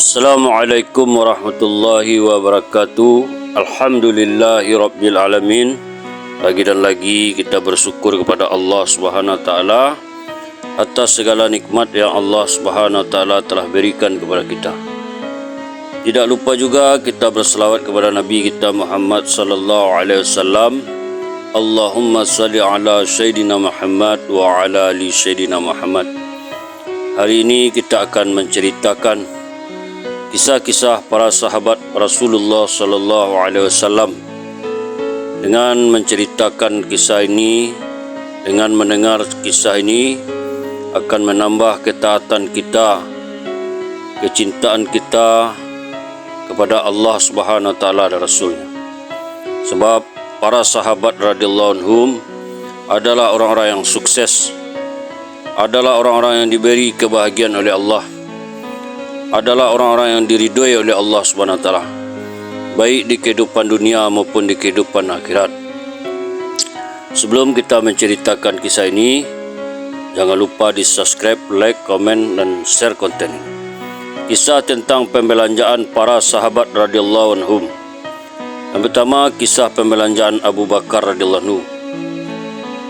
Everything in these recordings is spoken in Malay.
Assalamualaikum warahmatullahi wabarakatuh. Alhamdulillahi rabbil alamin. Lagi dan lagi kita bersyukur kepada Allah Subhanahu wa taala atas segala nikmat yang Allah Subhanahu wa taala telah berikan kepada kita. Tidak lupa juga kita berselawat kepada Nabi kita Muhammad sallallahu alaihi wasallam. Allahumma salli ala Sayyidina Muhammad wa ala ali Sayyidina Muhammad. Hari ini kita akan menceritakan kisah-kisah para sahabat Rasulullah sallallahu alaihi wasallam. Dengan menceritakan kisah ini, dengan mendengar kisah ini akan menambah ketaatan kita, kecintaan kita kepada Allah Subhanahu wa taala dan Rasulnya. Sebab para sahabat radhiyallahu anhum adalah orang-orang yang sukses, adalah orang-orang yang diberi kebahagiaan oleh Allah, adalah orang-orang yang diridhoi oleh Allah Subhanahu wa taala, baik di kehidupan dunia maupun di kehidupan akhirat. Sebelum kita menceritakan kisah ini, jangan lupa di subscribe, like, komen dan share konten ini. Kisah tentang pembelanjaan para sahabat radhiyallahu anhum. Yang pertama, kisah pembelanjaan Abu Bakar radhiyallahu anhu.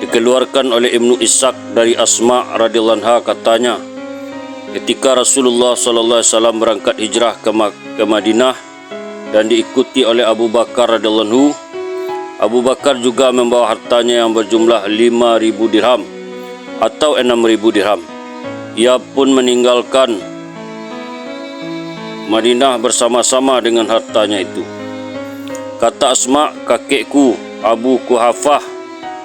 Dikeluarkan oleh Ibnu Ishaq dari Asma radhiyallahu anha, katanya, ketika Rasulullah sallallahu alaihi wasallam berangkat hijrah ke Madinah dan diikuti oleh Abu Bakar radhiyallahu anhu, Abu Bakar juga membawa hartanya yang berjumlah 5.000 dirham atau 6.000 dirham. Ia pun meninggalkan Madinah bersama-sama dengan hartanya itu. Kata Asma, kakekku Abu Kuhafah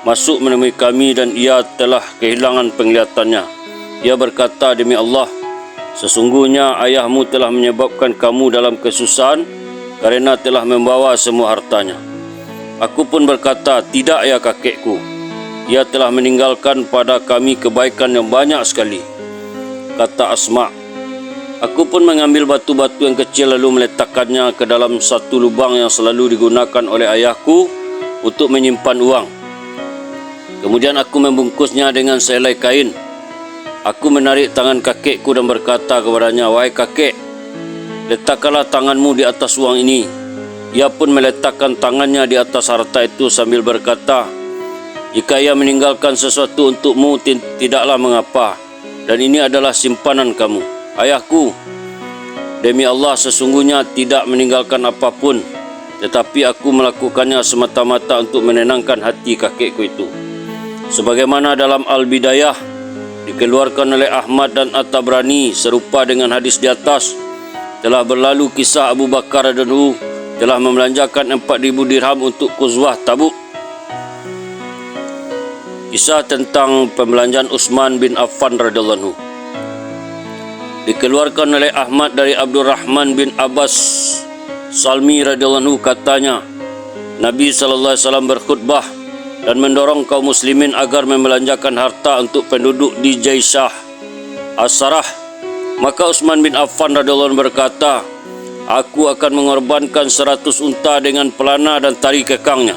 masuk menemui kami dan ia telah kehilangan penglihatannya. Ia berkata, demi Allah, sesungguhnya ayahmu telah menyebabkan kamu dalam kesusahan kerana telah membawa semua hartanya. Aku pun berkata, tidak ya kakekku, ia telah meninggalkan pada kami kebaikan yang banyak sekali. Kata Asma, aku pun mengambil batu-batu yang kecil lalu meletakkannya ke dalam satu lubang yang selalu digunakan oleh ayahku untuk menyimpan uang. Kemudian aku membungkusnya dengan sehelai kain. Aku menarik tangan kakekku dan berkata kepadanya, wahai kakek, letakkanlah tanganmu di atas uang ini. Ia pun meletakkan tangannya di atas harta itu sambil berkata, jika ia meninggalkan sesuatu untukmu, tidaklah mengapa, dan ini adalah simpanan kamu. Ayahku, demi Allah, sesungguhnya tidak meninggalkan apapun, tetapi aku melakukannya semata-mata untuk menenangkan hati kakekku itu. Sebagaimana dalam Al-Bidayah dikeluarkan oleh Ahmad dan At-Tabrani serupa dengan hadis di atas, telah berlalu kisah Abu Bakar radhiyallahu anhu telah membelanjakan 4.000 dirham untuk Ghazwah Tabuk. Kisah tentang pembelanjaan Utsman bin Affan radhiyallahu anhu dikeluarkan oleh Ahmad dari Abdurrahman bin Abbas Salmi radhiyallahu anhu, katanya, Nabi sallallahu alaihi wasallam berkhutbah dan mendorong kaum muslimin agar membelanjakan harta untuk penduduk di Jaisah As-Sarah. Maka Utsman bin Affan radhiyallahu anhu berkata, aku akan mengorbankan 100 unta dengan pelana dan tali kekangnya.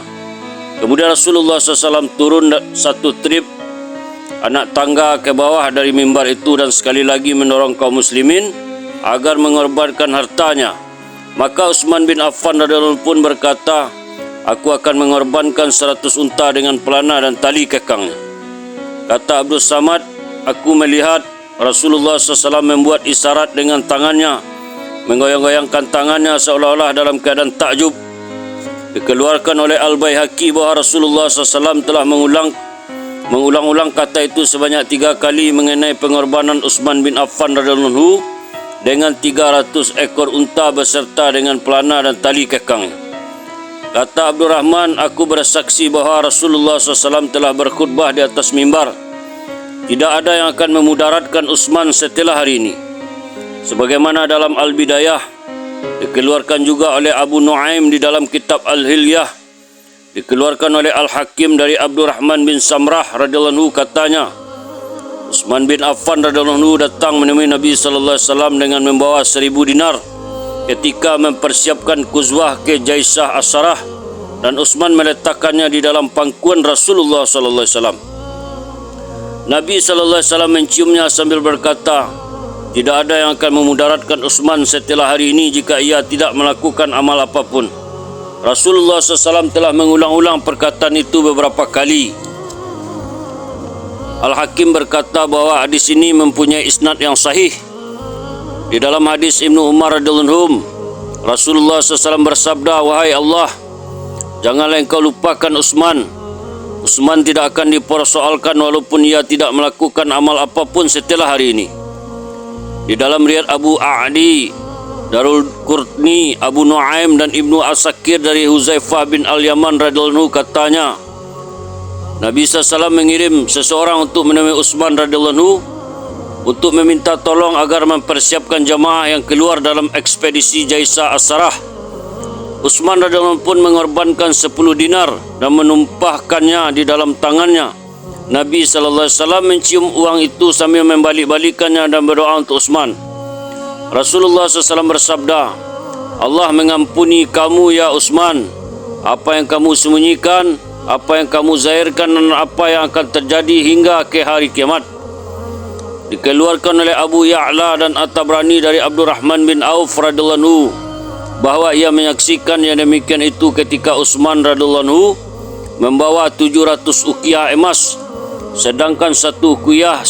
Kemudian Rasulullah SAW turun satu trip anak tangga ke bawah dari mimbar itu dan sekali lagi mendorong kaum muslimin agar mengorbankan hartanya. Maka Utsman bin Affan radhiyallahu anhu pun berkata, aku akan mengorbankan 100 unta dengan pelana dan tali kekangnya. Kata Abdul Samad, aku melihat Rasulullah SAW membuat isyarat dengan tangannya, menggoyang-goyangkan tangannya seolah-olah dalam keadaan takjub. Dikeluarkan oleh Al-Baihaqi bahawa Rasulullah SAW telah mengulang-ulang kata itu sebanyak 3 kali mengenai pengorbanan Utsman bin Affan radhiyallahu anhu dengan 300 ekor unta beserta dengan pelana dan tali kekangnya. Kata Abdurrahman, aku bersaksi bahawa Rasulullah SAW telah berkhutbah di atas mimbar. Tidak ada yang akan memudaratkan Utsman setelah hari ini. Sebagaimana dalam Al-Bidayah dikeluarkan juga oleh Abu Nuaim di dalam kitab Al-Hilyah, dikeluarkan oleh Al-Hakim dari Abdurrahman bin Samrah radhiyallahu anhu, katanya, Utsman bin Affan radhiyallahu anhu datang menemui Nabi sallallahu alaihi wasallam dengan membawa 1.000 dinar ketika mempersiapkan Ghazwah ke Jaisah As-Sarah, dan Utsman meletakkannya di dalam pangkuan Rasulullah sallallahu alaihi wasallam. Nabi sallallahu alaihi wasallam menciumnya sambil berkata, Tidak ada yang akan memudaratkan Utsman setelah hari ini jika ia tidak melakukan amal apapun. Rasulullah SAW telah mengulang-ulang perkataan itu beberapa kali. Al-Hakim berkata bahawa hadis ini mempunyai isnad yang sahih. Di dalam hadis Ibnu Umar radhiyallahu anhu, Rasulullah SAW bersabda, "Wahai Allah, janganlah engkau lupakan Utsman. Utsman tidak akan dipersoalkan walaupun ia tidak melakukan amal apapun setelah hari ini." Di dalam riwayat Abu A'di, Darul Qurni, Abu Nuaim dan Ibnu Asakir dari Huzaifah bin Al-Yaman radhiyallahu anhu katanya, Nabi SAW mengirim seseorang untuk menemui Utsman radhiyallahu anhu untuk meminta tolong agar mempersiapkan jamaah yang keluar dalam ekspedisi Jaisa As-Sarah. Utsman radhiyallahu anhu pun mengorbankan 10 dinar dan menumpahkannya di dalam tangannya. Nabi SAW mencium uang itu sambil membalik-balikannya dan berdoa untuk Utsman. Rasulullah SAW bersabda, "Allah mengampuni kamu ya Utsman. Apa yang kamu sembunyikan, apa yang kamu zahirkan dan apa yang akan terjadi hingga ke hari kiamat." Dikeluarkan oleh Abu Ya'la dan At-Tabrani dari Abdurrahman bin Auf radhiyallahu anhu bahawa ia menyaksikan yang demikian itu ketika Utsman radhiyallahu anhu membawa 700 uqiyah emas, sedangkan satu uqiyah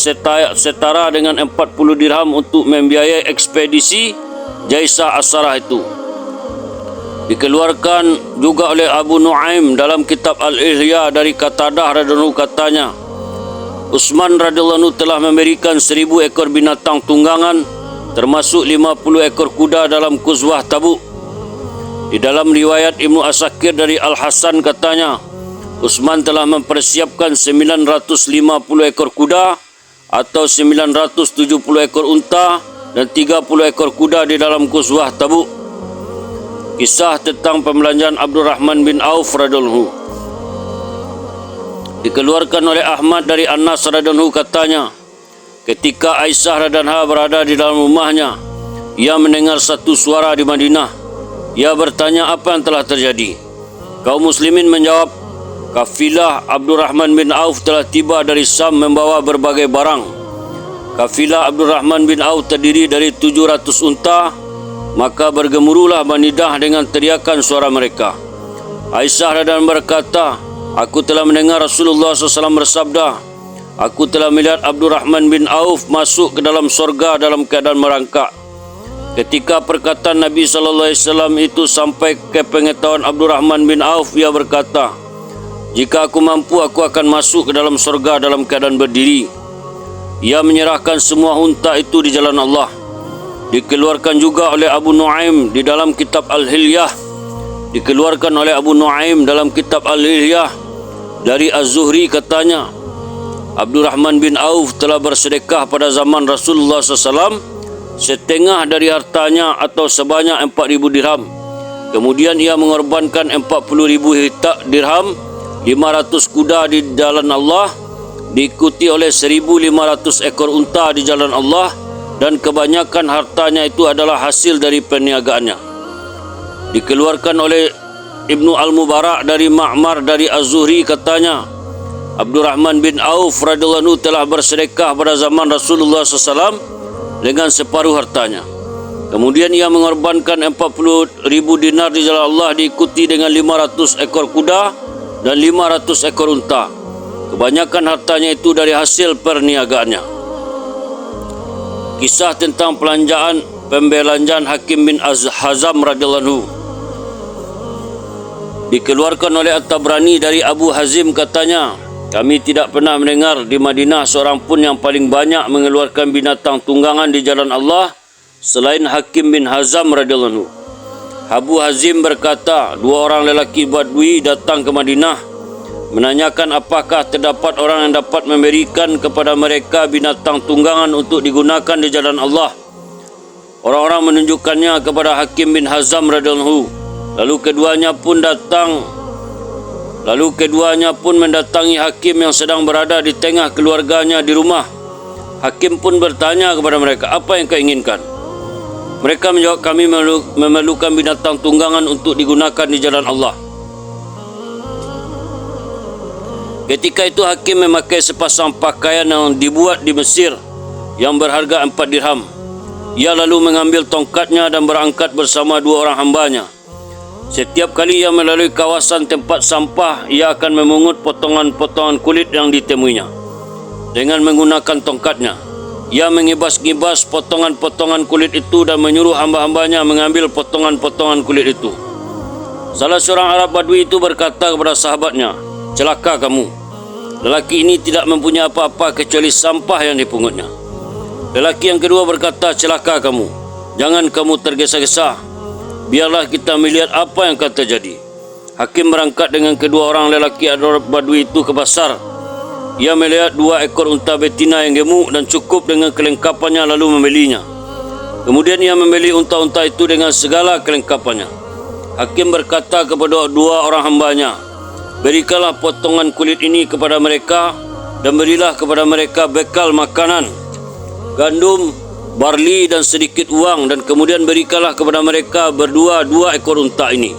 setara dengan 40 dirham untuk membiayai ekspedisi Jaisa As-Sarah itu. Dikeluarkan juga oleh Abu Nuaim dalam kitab Al-Ihya dari Qatadah radhiyallahu anhu katanya, Utsman radhiyallahu anhu telah memberikan 1000 ekor binatang tunggangan termasuk 50 ekor kuda dalam Ghazwah Tabuk. Di dalam riwayat Ibnu Asakir dari Al-Hasan katanya, Utsman telah mempersiapkan 950 ekor kuda atau 970 ekor unta dan 30 ekor kuda di dalam Ghazwah Tabuk. Kisah tentang pembelanjaan Abdurrahman bin Auf radhiyallahu anhu. Dikeluarkan oleh Ahmad dari Anas radhiyallahu anhu katanya, ketika Aisyah radhiyallahu anha berada di dalam rumahnya, ia mendengar satu suara di Madinah. Ia bertanya apa yang telah terjadi. Kaum muslimin menjawab, kafilah Abdurrahman bin Auf telah tiba dari Syam membawa berbagai barang. Kafilah Abdurrahman bin Auf terdiri dari 700 unta, maka bergemuruhlah Banidah dengan teriakan suara mereka. Aisyah radhiyallahu anha berkata, aku telah mendengar Rasulullah SAW bersabda, aku telah melihat Abdurrahman bin Auf masuk ke dalam sorga dalam keadaan merangkak. Ketika perkataan Nabi SAW itu sampai ke pengetahuan Abdurrahman bin Auf, ia berkata, jika aku mampu, aku akan masuk ke dalam sorga dalam keadaan berdiri. Ia menyerahkan semua unta itu di jalan Allah. Dikeluarkan juga oleh Abu Nuaim di dalam kitab Al-Hilyah. Dikeluarkan oleh Abu Nuaim dalam kitab Al-Hilyah dari Az-Zuhri katanya, Abdurrahman bin Auf telah bersedekah pada zaman Rasulullah SAW setengah dari hartanya atau sebanyak 4.000 dirham. Kemudian ia mengorbankan 40.000 dirham, 500 kuda di jalan Allah, diikuti oleh 1.500 ekor unta di jalan Allah, dan kebanyakan hartanya itu adalah hasil dari perniagaannya. Dikeluarkan oleh Ibnu Al-Mubarak dari Ma'mar dari Az-Zuhri katanya, Abdurrahman bin Auf radhiyallahu anhu telah bersedekah pada zaman Rasulullah SAW dengan separuh hartanya. Kemudian ia mengorbankan 40.000 dinar di jalan Allah, diikuti dengan 500 ekor kuda dan 500 ekor unta. Kebanyakan hartanya itu dari hasil perniagaannya. Kisah tentang pembelanjaan Hakim bin Hazam radhiyallahu anhu. Dikeluarkan oleh At-Tabrani dari Abu Hazim katanya, kami tidak pernah mendengar di Madinah seorang pun yang paling banyak mengeluarkan binatang tunggangan di jalan Allah selain Hakim bin Hazam radhiyallahu anhu. Abu Hazim berkata, dua orang lelaki Badui datang ke Madinah menanyakan apakah terdapat orang yang dapat memberikan kepada mereka binatang tunggangan untuk digunakan di jalan Allah. Orang-orang menunjukkannya kepada Hakim bin Hazam radhiyallahu anhu. Lalu keduanya pun mendatangi Hakim yang sedang berada di tengah keluarganya di rumah. Hakim pun bertanya kepada mereka, apa yang kau inginkan? Mereka menjawab, kami memerlukan binatang tunggangan untuk digunakan di jalan Allah. Ketika itu Hakim memakai sepasang pakaian yang dibuat di Mesir yang berharga 4 dirham. Ia lalu mengambil tongkatnya dan berangkat bersama 2 orang hambanya. Setiap kali ia melalui kawasan tempat sampah, ia akan memungut potongan-potongan kulit yang ditemuinya. Dengan menggunakan tongkatnya, ia mengibas-ngibas potongan-potongan kulit itu dan menyuruh hamba-hambanya mengambil potongan-potongan kulit itu. Salah seorang Arab Badui itu berkata kepada sahabatnya, "Celaka kamu. Lelaki ini tidak mempunyai apa-apa kecuali sampah yang dipungutnya." Lelaki yang kedua berkata, "Celaka kamu. Jangan kamu tergesa-gesa. Biarlah kita melihat apa yang akan terjadi." Hakim berangkat dengan kedua orang lelaki Arab Badui itu ke pasar. Ia melihat 2 ekor unta betina yang gemuk dan cukup dengan kelengkapannya lalu membelinya. Kemudian ia membeli unta-unta itu dengan segala kelengkapannya. Hakim berkata kepada 2 orang hambanya, "Berikanlah potongan kulit ini kepada mereka dan berilah kepada mereka bekal makanan, gandum, barli dan sedikit uang, dan kemudian berikanlah kepada mereka berdua 2 ekor unta ini."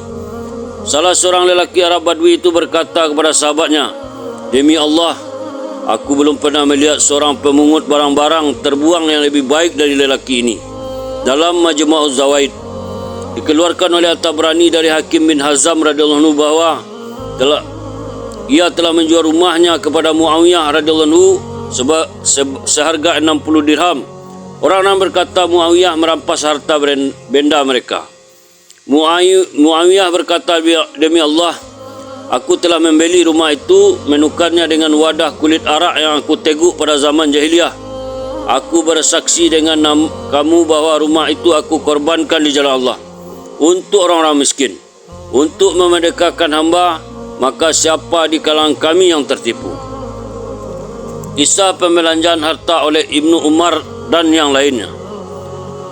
Salah seorang lelaki Arab Badui itu berkata kepada sahabatnya, "Demi Allah, aku belum pernah melihat seorang pemungut barang-barang terbuang yang lebih baik dari lelaki ini." Dalam Majma'uz Zawaid dikeluarkan oleh At-Tabrani dari Hakim bin Hazam radhiyallahu anhu bahwa ia telah menjual rumahnya kepada Muawiyah radhiyallahu anhu seharga 60 dirham. Orang-orang berkata Muawiyah merampas harta benda mereka. Muawiyah berkata, "Demi Allah, aku telah membeli rumah itu, menukarnya dengan wadah kulit arak yang aku teguk pada zaman jahiliyah. Aku bersaksi dengan kamu bahwa rumah itu aku korbankan di jalan Allah untuk orang-orang miskin, untuk memerdekakan hamba, maka siapa di kalangan kami yang tertipu?" Kisah pembelanjaan harta oleh Ibnu Umar dan yang lainnya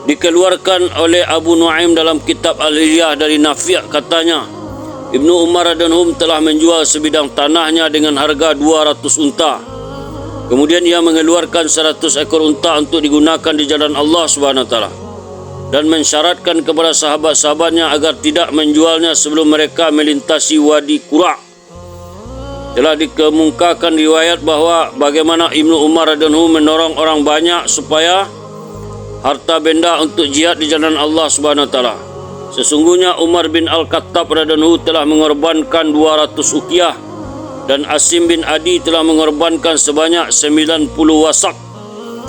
dikeluarkan oleh Abu Nuaim dalam kitab Al-Hilyah dari Nafi', katanya, Ibnu Umar radhiyallahu anhu telah menjual sebidang tanahnya dengan harga 200 unta. Kemudian ia mengeluarkan 100 ekor unta untuk digunakan di jalan Allah Subhanahu wa taala dan mensyaratkan kepada sahabat-sahabatnya agar tidak menjualnya sebelum mereka melintasi Wadi Qura'. Telah dikemukakan riwayat bahwa bagaimana Ibnu Umar radhiyallahu anhu mendorong orang banyak supaya harta benda untuk jihad di jalan Allah Subhanahu wa taala. Sesungguhnya Umar bin Al-Khattab radhiyallahu anhu telah mengorbankan 200 uqiyah dan Asim bin Adi telah mengorbankan sebanyak 90 wasak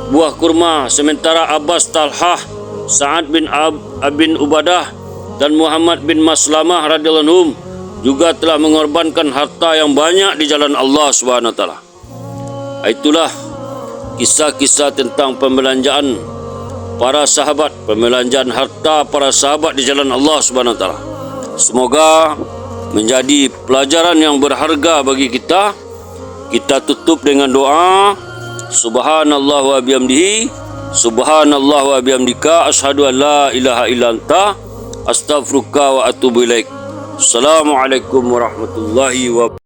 buah kurma, sementara Abbas Talhah, Sa'ad bin Ubadah dan Muhammad bin Maslamah radhiyallahu anhum juga telah mengorbankan harta yang banyak di jalan Allah Subhanahu wa taala. Itulah kisah-kisah tentang pembelanjaan para sahabat, pembelanjaan harta para sahabat di jalan Allah Subhanahu wa taala. Semoga menjadi pelajaran yang berharga bagi kita. Kita tutup dengan doa. Subhanallah wa bihamdihi, subhanallah wa bihamdika, asyhadu an la ilaha illa anta, astaghfiruka wa atubu ilaik. Assalamualaikum warahmatullahi wabarakatuh.